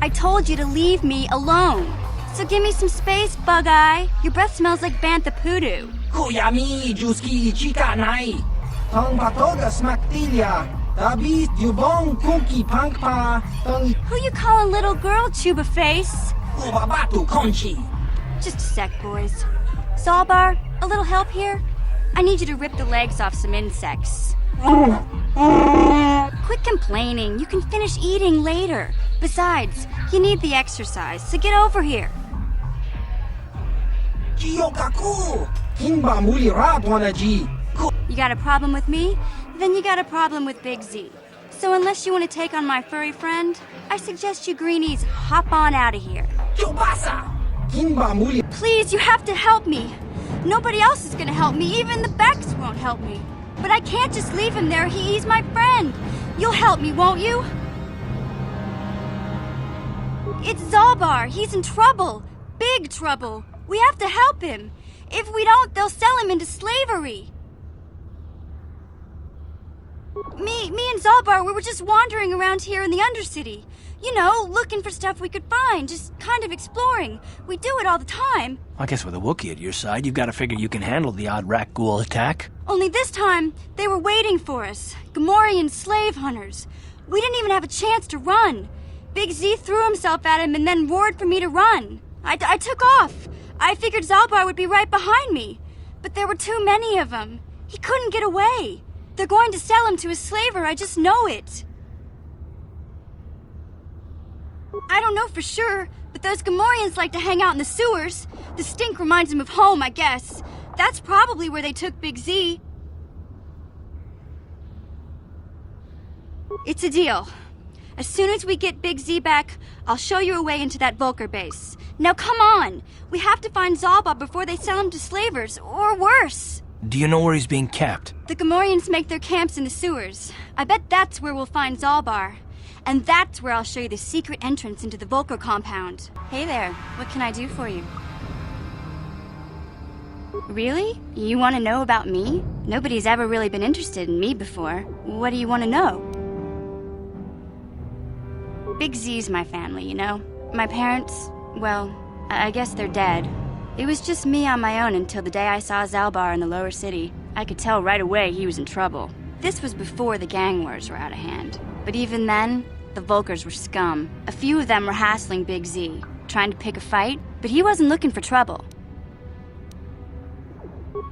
I told you to leave me alone. So give me some space, Bug-Eye. Your breath smells like bantha poodoo. Kuyami, Juski, Chika Nai. Tong Patoga Smaktilia. Tabis, Dubong, Kunki, Pankpa. Tong. Who you calling little girl, Chuba Face? Ubabatu, Conchi. Just a sec, boys. Zaalbar, a little help here? I need you to rip the legs off some insects. Quit complaining. You can finish eating later. Besides, you need the exercise, so get over here. Kiyokaku. Kimba Muli Radwanaji. You got a problem with me? Then you got a problem with Big Z. So unless you want to take on my furry friend, I suggest you greenies hop on out of here. Chubasa. Kimba Muli. Please, you have to help me. Nobody else is gonna help me. Even the Becks won't help me. But I can't just leave him there. He's my friend. You'll help me, won't you? It's Zaalbar. He's in trouble. Big trouble. We have to help him. If we don't, they'll sell him into slavery. Me and Zaalbar, we were just wandering around here in the Undercity. You know, looking for stuff we could find, just kind of exploring. We do it all the time. I guess with a Wookiee at your side, you've got to figure you can handle the odd rat ghoul attack. Only this time, they were waiting for us. Gamorrean slave hunters. We didn't even have a chance to run. Big Z threw himself at him and then roared for me to run. I took off. I figured Zaalbar would be right behind me. But there were too many of them. He couldn't get away. They're going to sell him to a slaver, I just know it. I don't know for sure, but those Gamorreans like to hang out in the sewers. The stink reminds them of home, I guess. That's probably where they took Big Z. It's a deal. As soon as we get Big Z back, I'll show you a way into that Volker base. Now come on! We have to find Zaalbar before they sell him to slavers, or worse. Do you know where he's being kept? The Gamorreans make their camps in the sewers. I bet that's where we'll find Zaalbar. And that's where I'll show you the secret entrance into the Volker compound. Hey there, what can I do for you? Really? You want to know about me? Nobody's ever really been interested in me before. What do you want to know? Big Z's my family, you know? My parents, well, I guess they're dead. It was just me on my own until the day I saw Zaalbar in the lower city. I could tell right away he was in trouble. This was before the gang wars were out of hand. But even then, the Volkers were scum. A few of them were hassling Big Z, trying to pick a fight, but he wasn't looking for trouble.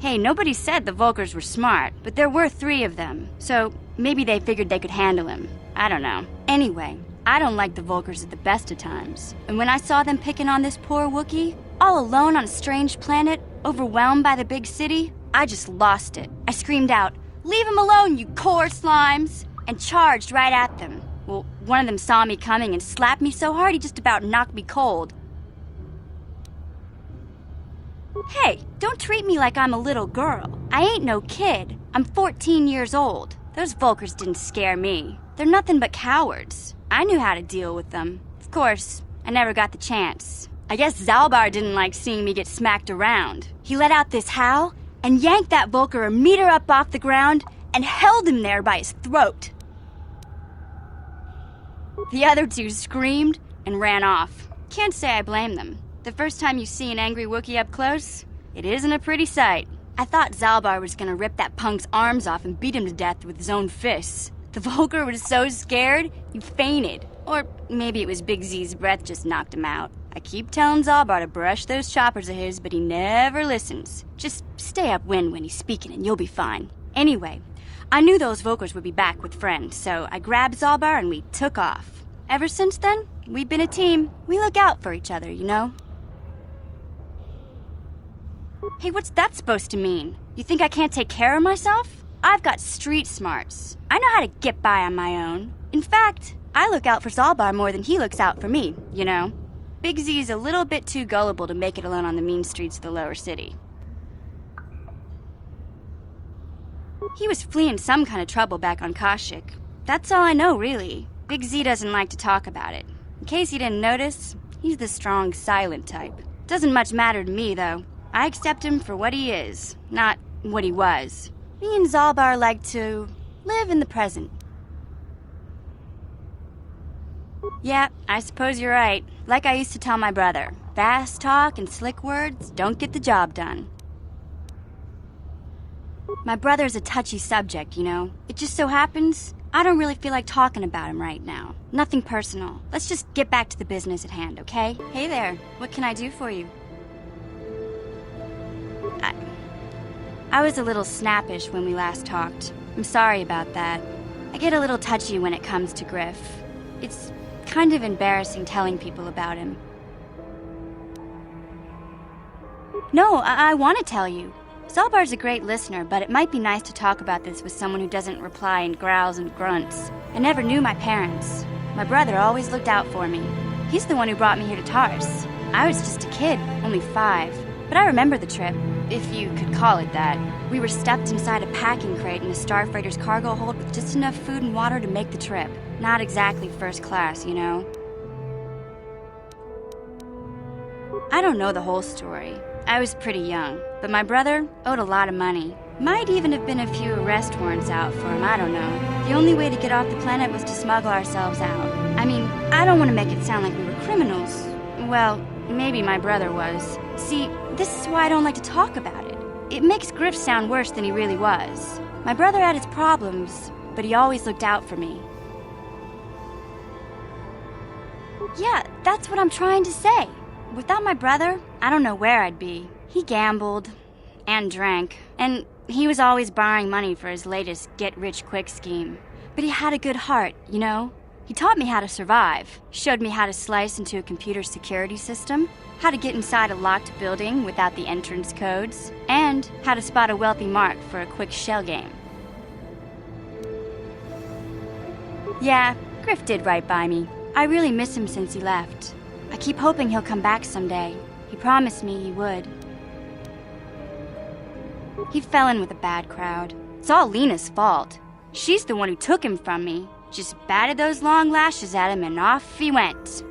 Hey, nobody said the Volkers were smart, but there were 3 of them, so maybe they figured they could handle him. I don't know. Anyway, I don't like the Volkers at the best of times. And when I saw them picking on this poor Wookiee, all alone on a strange planet, overwhelmed by the big city, I just lost it. I screamed out, "Leave him alone, you core slimes!" and charged right at them. Well, one of them saw me coming and slapped me so hard he just about knocked me cold. Hey, don't treat me like I'm a little girl. I ain't no kid. I'm 14 years old. Those Volkers didn't scare me. They're nothing but cowards. I knew how to deal with them. Of course, I never got the chance. I guess Zaalbar didn't like seeing me get smacked around. He let out this howl and yanked that Volker a meter up off the ground and held him there by his throat. The other 2 screamed and ran off. Can't say I blame them. The first time you see an angry Wookiee up close, it isn't a pretty sight. I thought Zaalbar was gonna rip that punk's arms off and beat him to death with his own fists. The Volker was so scared, he fainted. Or maybe it was Big Z's breath just knocked him out. I keep telling Zaalbar to brush those choppers of his, but he never listens. Just stay upwind when he's speaking and you'll be fine. Anyway, I knew those Volkers would be back with friends, so I grabbed Zaalbar and we took off. Ever since then, we've been a team. We look out for each other, you know? Hey, what's that supposed to mean? You think I can't take care of myself? I've got street smarts. I know how to get by on my own. In fact, I look out for Zaalbar more than he looks out for me, you know? Big Z is a little bit too gullible to make it alone on the mean streets of the lower city. He was fleeing some kind of trouble back on Kashyyyk. That's all I know, really. Big Z doesn't like to talk about it. In case you didn't notice, he's the strong, silent type. Doesn't much matter to me, though. I accept him for what he is, not what he was. Me and Zaalbar like to live in the present. Yeah, I suppose you're right. Like I used to tell my brother, fast talk and slick words don't get the job done. My brother's a touchy subject, you know. It just so happens I don't really feel like talking about him right now. Nothing personal. Let's just get back to the business at hand, okay? Hey there, what can I do for you? I was a little snappish when we last talked. I'm sorry about that. I get a little touchy when it comes to Griff. It's kind of embarrassing telling people about him. No, I want to tell you. Zaalbar's a great listener, but it might be nice to talk about this with someone who doesn't reply in growls and grunts. I never knew my parents. My brother always looked out for me. He's the one who brought me here to Tars. I was just a kid, only 5. But I remember the trip, if you could call it that. We were stuffed inside a packing crate in a starfreighter's cargo hold with just enough food and water to make the trip. Not exactly first class, you know. I don't know the whole story. I was pretty young, but my brother owed a lot of money. Might even have been a few arrest warrants out for him, I don't know. The only way to get off the planet was to smuggle ourselves out. I mean, I don't want to make it sound like we were criminals. Well, maybe my brother was. See, this is why I don't like to talk about it. It makes Griff sound worse than he really was. My brother had his problems, but he always looked out for me. Yeah, that's what I'm trying to say. Without my brother, I don't know where I'd be. He gambled and drank, and he was always borrowing money for his latest get-rich-quick scheme. But he had a good heart, you know? He taught me how to survive, showed me how to slice into a computer security system, how to get inside a locked building without the entrance codes, and how to spot a wealthy mark for a quick shell game. Yeah, Griff did right by me. I really miss him since he left. I keep hoping he'll come back someday. He promised me he would. He fell in with a bad crowd. It's all Lena's fault. She's the one who took him from me. Just batted those long lashes at him and off he went.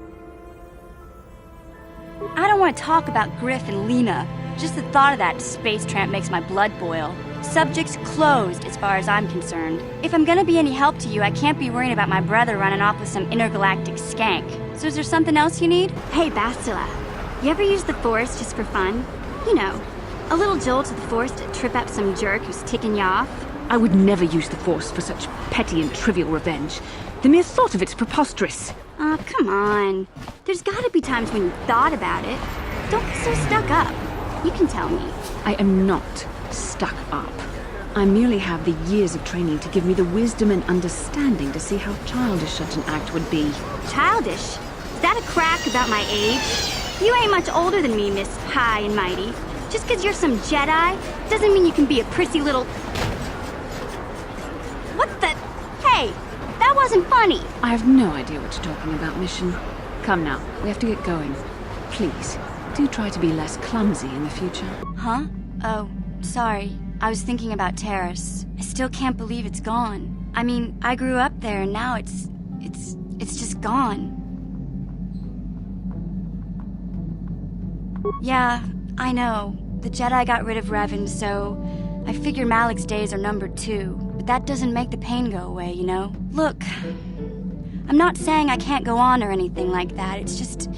I don't want to talk about Griff and Lena. Just the thought of that space tramp makes my blood boil. Subject's closed as far as I'm concerned. If I'm gonna be any help to you, I can't be worrying about my brother running off with some intergalactic skank. So is there something else you need? Hey, Bastila. You ever use the Force just for fun? You know, a little jolt to the Force to trip up some jerk who's ticking you off? I would never use the Force for such petty and trivial revenge. The mere thought of it's preposterous. Oh, come on. There's gotta be times when you thought about it. Don't be so stuck up. You can tell me. I am not stuck up. I merely have the years of training to give me the wisdom and understanding to see how childish such an act would be. Childish? Is that a crack about my age? You ain't much older than me, Miss High and Mighty. Just 'cause you're some Jedi doesn't mean you can be a prissy little... What the... Hey, that wasn't funny. I have no idea what you're talking about, Mission. Come now, we have to get going. Please, do try to be less clumsy in the future. Huh? Oh, sorry. I was thinking about Terrace. I still can't believe it's gone. I mean, I grew up there and now it's just gone. Yeah, I know. The Jedi got rid of Revan, so I figure Malik's days are numbered too. But that doesn't make the pain go away, you know? Look, I'm not saying I can't go on or anything like that. It's just...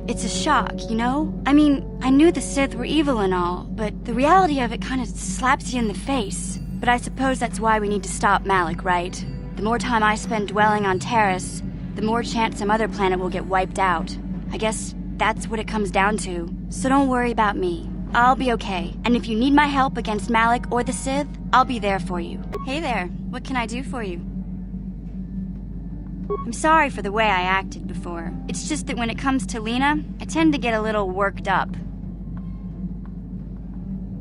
it's a shock, you know? I mean, I knew the Sith were evil and all, but the reality of it kind of slaps you in the face. But I suppose that's why we need to stop Malik, right? The more time I spend dwelling on Terrace, the more chance some other planet will get wiped out. I guess that's what it comes down to. So don't worry about me. I'll be okay. And if you need my help against Malik or the Sith, I'll be there for you. Hey there, what can I do for you? I'm sorry for the way I acted before. It's just that when it comes to Lena, I tend to get a little worked up.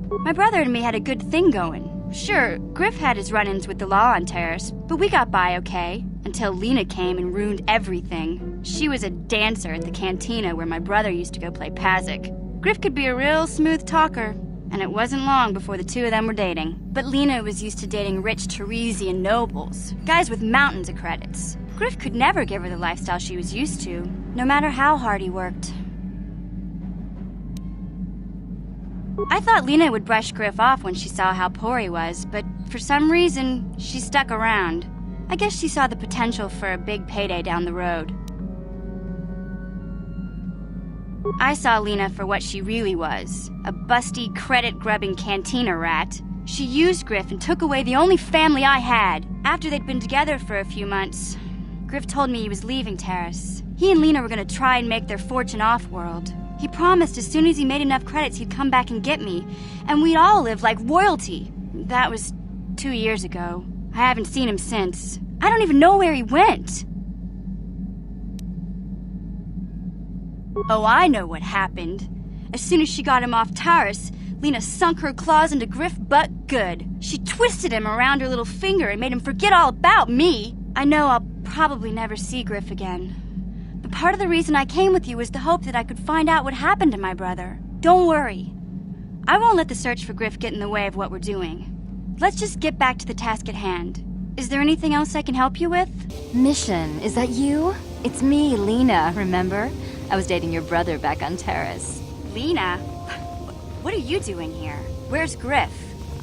My brother and me had a good thing going. Sure, Griff had his run-ins with the law on Terrace, but we got by okay, until Lena came and ruined everything. She was a dancer at the cantina where my brother used to go play Pazik. Griff could be a real smooth talker, and it wasn't long before the two of them were dating. But Lena was used to dating rich Teresian nobles, guys with mountains of credits. Griff could never give her the lifestyle she was used to, no matter how hard he worked. I thought Lena would brush Griff off when she saw how poor he was, but for some reason, she stuck around. I guess she saw the potential for a big payday down the road. I saw Lena for what she really was, a busty, credit-grubbing cantina rat. She used Griff and took away the only family I had. After they'd been together for a few months, Griff told me he was leaving Terrace. He and Lena were gonna try and make their fortune off-world. He promised as soon as he made enough credits he'd come back and get me, and we'd all live like royalty. That was 2 years ago. I haven't seen him since. I don't even know where he went. Oh, I know what happened. As soon as she got him off Terrace, Lena sunk her claws into Griff butt good. She twisted him around her little finger and made him forget all about me. I know I'll probably never see Griff again. But part of the reason I came with you was to hope that I could find out what happened to my brother. Don't worry. I won't let the search for Griff get in the way of what we're doing. Let's just get back to the task at hand. Is there anything else I can help you with? Mission, is that you? It's me, Lena, remember? I was dating your brother back on Terrace. Lena? What are you doing here? Where's Griff?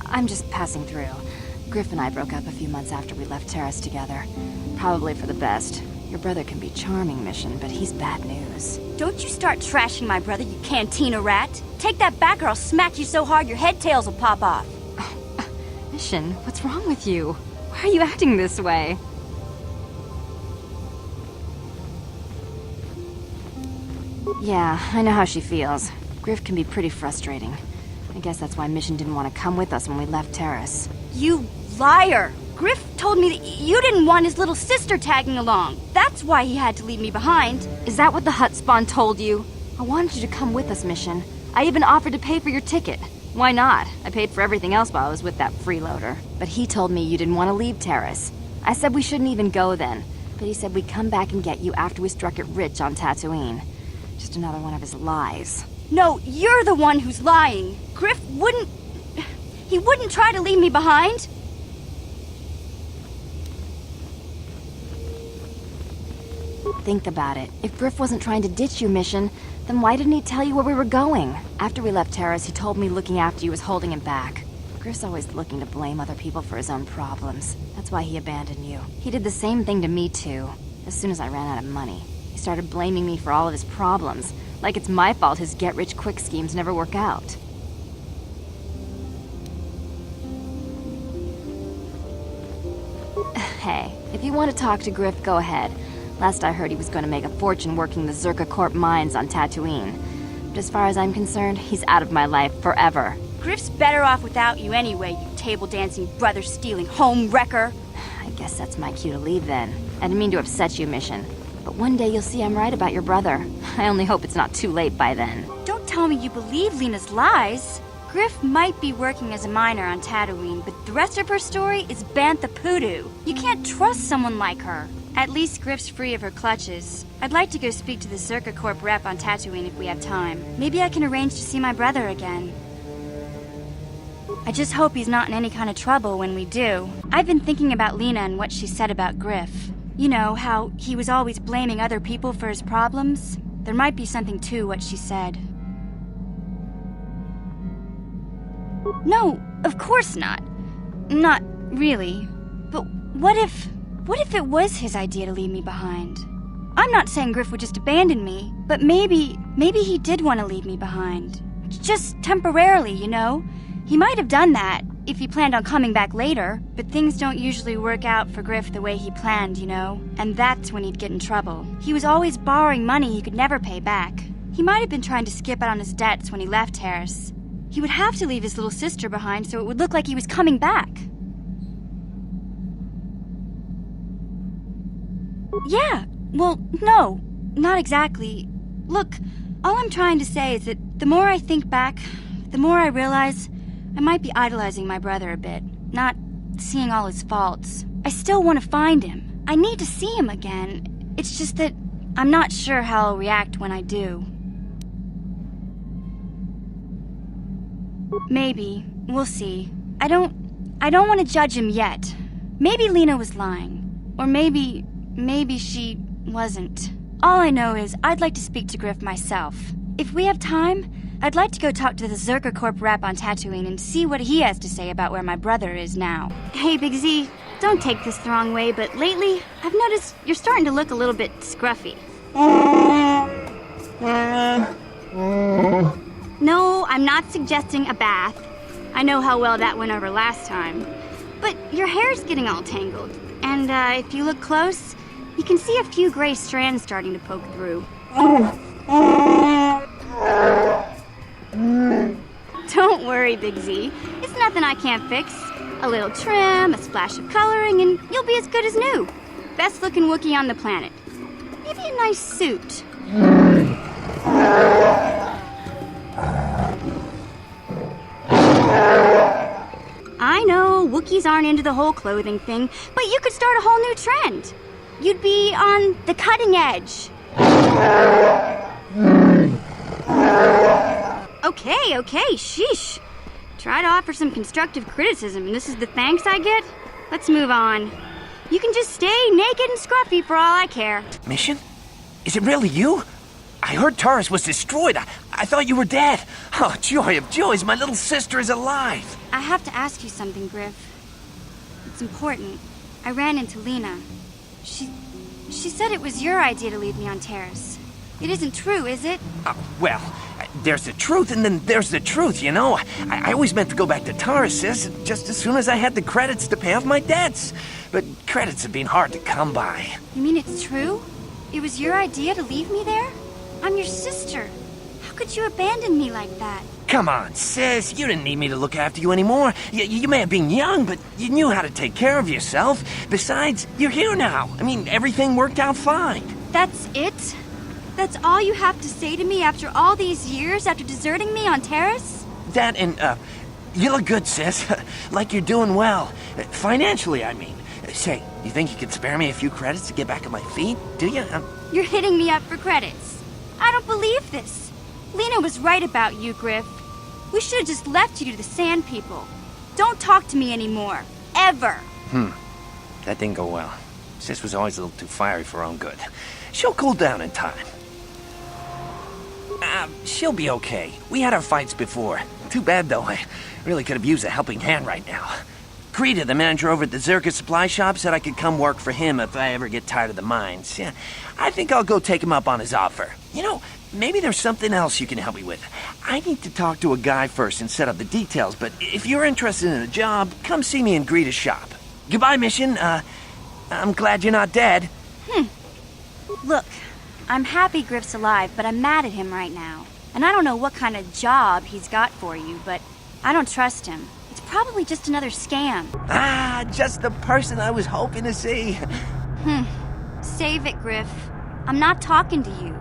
I'm just passing through. Griff and I broke up a few months after we left Terrace together. Probably for the best. Your brother can be charming, Mission, but he's bad news. Don't you start trashing my brother, you cantina rat. Take that back or I'll smack you so hard your head tails will pop off. Mission, what's wrong with you? Why are you acting this way? Yeah, I know how she feels. Griff can be pretty frustrating. I guess that's why Mission didn't want to come with us when we left Terrace. You liar! Griff told me that you didn't want his little sister tagging along. That's why he had to leave me behind. Is that what the hut spawn told you? I wanted you to come with us, Mission. I even offered to pay for your ticket. Why not? I paid for everything else while I was with that freeloader. But he told me you didn't want to leave Terrace. I said we shouldn't even go then. But he said we'd come back and get you after we struck it rich on Tatooine. Just another one of his lies. No, you're the one who's lying. Griff wouldn't... He wouldn't try to leave me behind. Think about it. If Griff wasn't trying to ditch you, Mission, then why didn't he tell you where we were going? After we left Terrace, he told me looking after you was holding him back. Griff's always looking to blame other people for his own problems. That's why he abandoned you. He did the same thing to me, too. As soon as I ran out of money, he started blaming me for all of his problems. Like it's my fault his get-rich-quick schemes never work out. Hey, if you want to talk to Griff, go ahead. Last I heard he was going to make a fortune working the Zerka Corp mines on Tatooine. But as far as I'm concerned, he's out of my life forever. Griff's better off without you anyway, you table-dancing, brother-stealing home wrecker. I guess that's my cue to leave then. I didn't mean to upset you, Mission. But one day you'll see I'm right about your brother. I only hope it's not too late by then. Don't tell me you believe Lena's lies. Griff might be working as a miner on Tatooine, but the rest of her story is Bantha Poodoo. You can't trust someone like her. At least Griff's free of her clutches. I'd like to go speak to the Zerka Corp rep on Tatooine if we have time. Maybe I can arrange to see my brother again. I just hope he's not in any kind of trouble when we do. I've been thinking about Lena and what she said about Griff. You know, how he was always blaming other people for his problems? There might be something to what she said. No, of course not. Not really. But what if it was his idea to leave me behind? I'm not saying Griff would just abandon me, but maybe he did want to leave me behind. Just temporarily, you know? He might have done that if he planned on coming back later, but things don't usually work out for Griff the way he planned, you know? And that's when he'd get in trouble. He was always borrowing money he could never pay back. He might have been trying to skip out on his debts when he left Terrace. He would have to leave his little sister behind so it would look like he was coming back. Yeah, well, no, not exactly. Look, all I'm trying to say is that the more I think back, the more I realize I might be idolizing my brother a bit, not seeing all his faults. I still want to find him. I need to see him again. It's just that I'm not sure how I'll react when I do. Maybe. We'll see. I don't want to judge him yet. Maybe Lena was lying. Or maybe she wasn't. All I know is I'd like to speak to Griff myself. If we have time, I'd like to go talk to the Zerka Corp rep on Tatooine and see what he has to say about where my brother is now. Hey, Big Z, don't take this the wrong way, but lately, I've noticed you're starting to look a little bit scruffy. No, I'm not suggesting a bath. I know how well that went over last time. But your hair's getting all tangled. And if you look close, you can see a few gray strands starting to poke through. Don't worry, Big Z. It's nothing I can't fix. A little trim, a splash of coloring, and you'll be as good as new. Best looking Wookiee on the planet. Maybe a nice suit. I know, Wookiees aren't into the whole clothing thing, but you could start a whole new trend. You'd be on the cutting edge. Okay, sheesh. Try to offer some constructive criticism, and this is the thanks I get? Let's move on. You can just stay naked and scruffy for all I care. Mission? Is it really you? I heard Taurus was destroyed. I thought you were dead. Oh, joy of joys, my little sister is alive. I have to ask you something, Griff. It's important. I ran into Lena. She said it was your idea to leave me on Terrace. It isn't true, is it? Well, there's the truth and then there's the truth, you know. I always meant to go back to Taurus, sis, just as soon as I had the credits to pay off my debts. But credits have been hard to come by. You mean it's true? It was your idea to leave me there? I'm your sister. How could you abandon me like that? Come on, sis, you didn't need me to look after you anymore. You may have been young, but you knew how to take care of yourself. Besides, you're here now. I mean, everything worked out fine. That's it? That's all you have to say to me after all these years, after deserting me on Terrace? That and, you look good, sis. Like you're doing well. Financially, I mean. Say, you think you could spare me a few credits to get back on my feet? Do you? You're hitting me up for credits. I don't believe this. Lena was right about you, Griff. We should have just left you to the Sand People. Don't talk to me anymore. Ever. That didn't go well. Sis was always a little too fiery for her own good. She'll cool down in time. She'll be okay. We had our fights before. Too bad, though. I really could have used a helping hand right now. Krita, the manager over at the Zerka supply shop, said I could come work for him if I ever get tired of the mines. Yeah, I think I'll go take him up on his offer. You know, maybe there's something else you can help me with. I need to talk to a guy first and set up the details, but if you're interested in a job, come see me in Greta's shop. Goodbye, Mission. I'm glad you're not dead. Look, I'm happy Griff's alive, but I'm mad at him right now. And I don't know what kind of job he's got for you, but I don't trust him. It's probably just another scam. Just the person I was hoping to see. Save it, Griff. I'm not talking to you.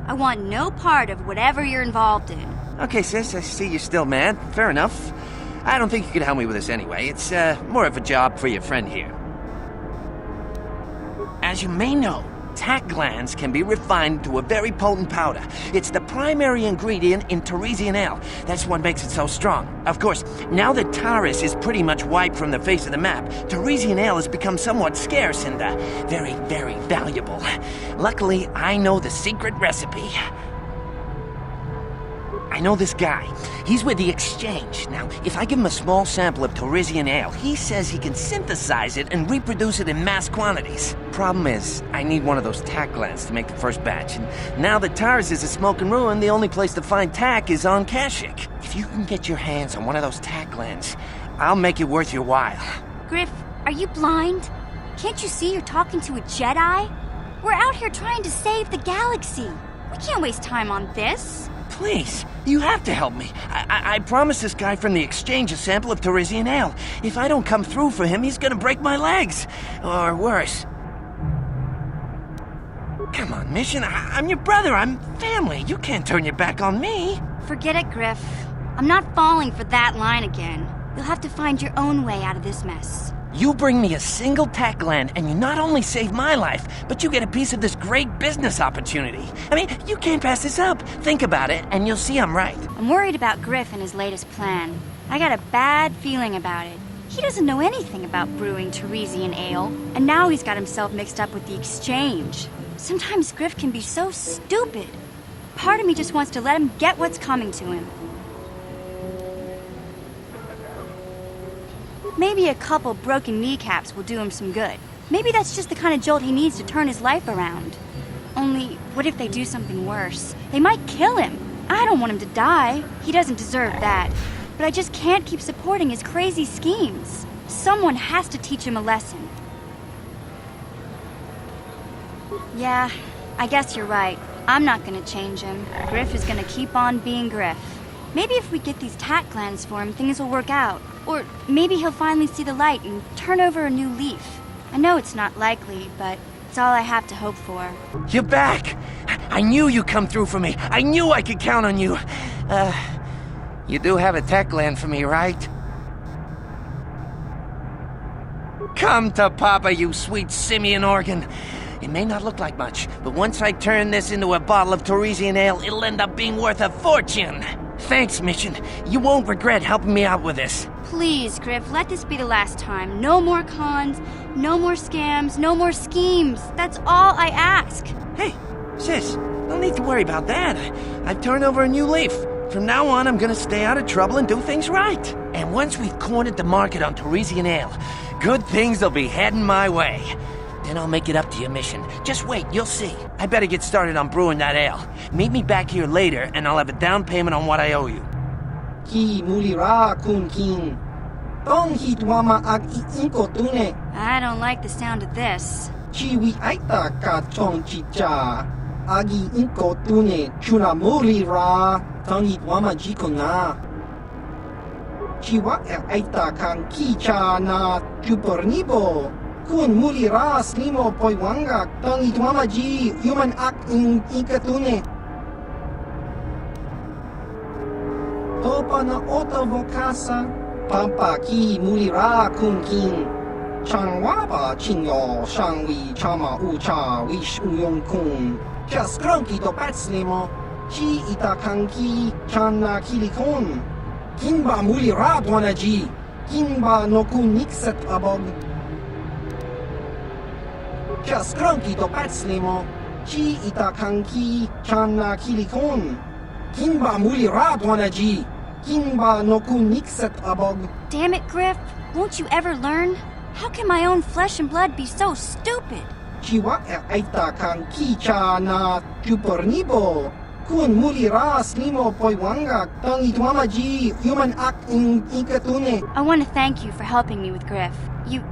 I want no part of whatever you're involved in. Okay, sis, I see you're still mad. Fair enough. I don't think you could help me with this anyway. It's, more of a job for your friend here. As you may know, tack glands can be refined to a very potent powder. It's the primary ingredient in Teresian ale. That's what makes it so strong. Of course, now that Taurus is pretty much wiped from the face of the map, Teresian ale has become somewhat scarce and, very, very valuable. Luckily, I know the secret recipe. I know this guy. He's with the Exchange. Now, if I give him a small sample of Teresian ale, he says he can synthesize it and reproduce it in mass quantities. Problem is, I need one of those tack glands to make the first batch, and now that Taurus is a smoking ruin, the only place to find tack is on Kashyyyk. If you can get your hands on one of those tack glands, I'll make it worth your while. Griff, are you blind? Can't you see you're talking to a Jedi? We're out here trying to save the galaxy. We can't waste time on this. Please, you have to help me. I promised this guy from the Exchange a sample of Teresian ale. If I don't come through for him, he's gonna break my legs. Or worse. Come on, Mission. I'm your brother. I'm family. You can't turn your back on me. Forget it, Griff. I'm not falling for that line again. You'll have to find your own way out of this mess. You bring me a single tack gland, and you not only save my life, but you get a piece of this great business opportunity. I mean, you can't pass this up. Think about it, and you'll see I'm right. I'm worried about Griff and his latest plan. I got a bad feeling about it. He doesn't know anything about brewing Teresian ale, and now he's got himself mixed up with the Exchange. Sometimes Griff can be so stupid. Part of me just wants to let him get what's coming to him. Maybe a couple broken kneecaps will do him some good. Maybe that's just the kind of jolt he needs to turn his life around. Only, what if they do something worse? They might kill him. I don't want him to die. He doesn't deserve that. But I just can't keep supporting his crazy schemes. Someone has to teach him a lesson. Yeah, I guess you're right. I'm not gonna change him. Griff is gonna keep on being Griff. Maybe if we get these tat glands for him, things will work out. Or maybe he'll finally see the light and turn over a new leaf. I know it's not likely, but it's all I have to hope for. You're back! I knew you'd come through for me. I knew I could count on you. You do have a tech gland for me, right? Come to Papa, you sweet simian organ. It may not look like much, but once I turn this into a bottle of Torresian ale, it'll end up being worth a fortune. Thanks, Mission. You won't regret helping me out with this. Please, Griff, let this be the last time. No more cons, no more scams, no more schemes. That's all I ask. Hey, sis, no need to worry about that. I've turned over a new leaf. From now on, I'm gonna stay out of trouble and do things right. And once we've cornered the market on Torresian ale, good things will be heading my way. Then I'll make it up to you, Mission. Just wait, you'll see. I better get started on brewing that ale. Meet me back here later, and I'll have a down payment on what I owe you. Ki mulira kun kin. Tong hitwama ag iinko tune. I don't like the sound of this. Chiwi aita ka chong chicha. Agi inko tune chuna mulira. Tong hitwama jiko na. Chiwa aita kan kicha na chupornibo. Kun mulira slimo poiwanga tong itwama ji human ak in ikatune. Topa na ota vokasa, pampa ki mulira kun kin. Changwaba chinyo shangwi chama ucha wish uyong kun. Just kronki to patslimo, chi itakanki chana kilikon. Kinba mulira dwanaji, kinba no kun nikset abog. Just kronki to patslimo, chi itakanki chana kilikon. Kinba mulira dwanaji, kinba no kun nikset abog. Damn it, Griff. Won't you ever learn? How can my own flesh and blood be so stupid? Chiwa aita kan kicha na chupornibo. Kun mulira slimo poiwanga tong itwama ji human ak in ikatune. I want to thank you for helping me with Griff. You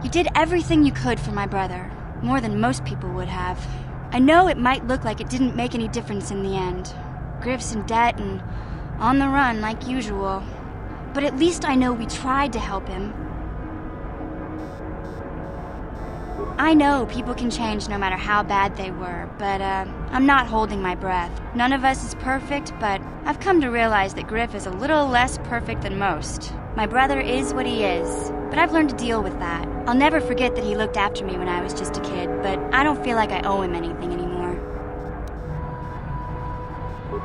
did everything you could for my brother. More than most people would have. I know it might look like it didn't make any difference in the end. Griff's in debt and on the run like usual. But at least I know we tried to help him. I know people can change no matter how bad they were, but I'm not holding my breath. None of us is perfect, but I've come to realize that Griff is a little less perfect than most. My brother is what he is, but I've learned to deal with that. I'll never forget that he looked after me when I was just a kid, but I don't feel like I owe him anything anymore.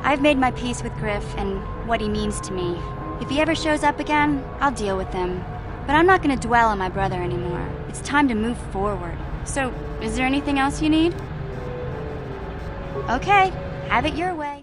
I've made my peace with Griff and what he means to me. If he ever shows up again, I'll deal with him. But I'm not going to dwell on my brother anymore. It's time to move forward. So, is there anything else you need? Okay, have it your way.